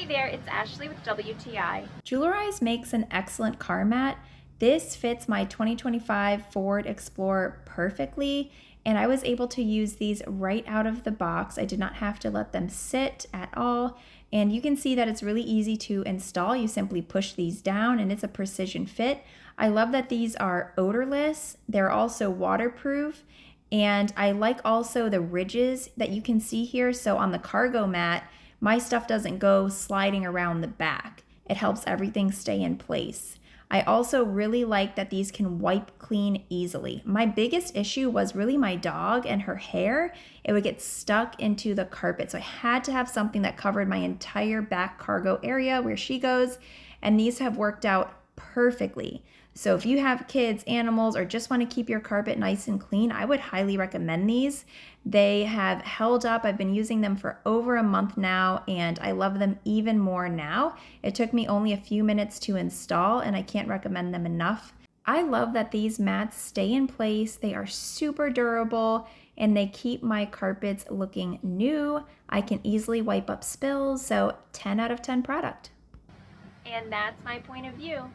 there, it's Ashley with WTI. JOULARISE makes an excellent car mat. This fits my 2025 Ford Explorer perfectly, and I was able to use these right out of the box. I did not have to let them sit at all, and you can see that it's really easy to install. You simply push these down and it's a precision fit. I love that these are odorless. They're also waterproof, and I like also the ridges that you can see here. So on the cargo mat, my stuff doesn't go sliding around the back. It helps everything stay in place. I also really like that these can wipe clean easily. My biggest issue was really my dog and her hair. It would get stuck into the carpet. So I had to have something that covered my entire back cargo area where she goes, and these have worked out perfectly. So if you have kids, animals, or just want to keep your carpet nice and clean, I would highly recommend these. They have held up. I've been using them for over a month now, and I love them even more now. It took me only a few minutes to install, and I can't recommend them enough. I love that these mats stay in place. They are super durable, and they keep my carpets looking new. I can easily wipe up spills, so 10 out of 10 product. And that's my point of view.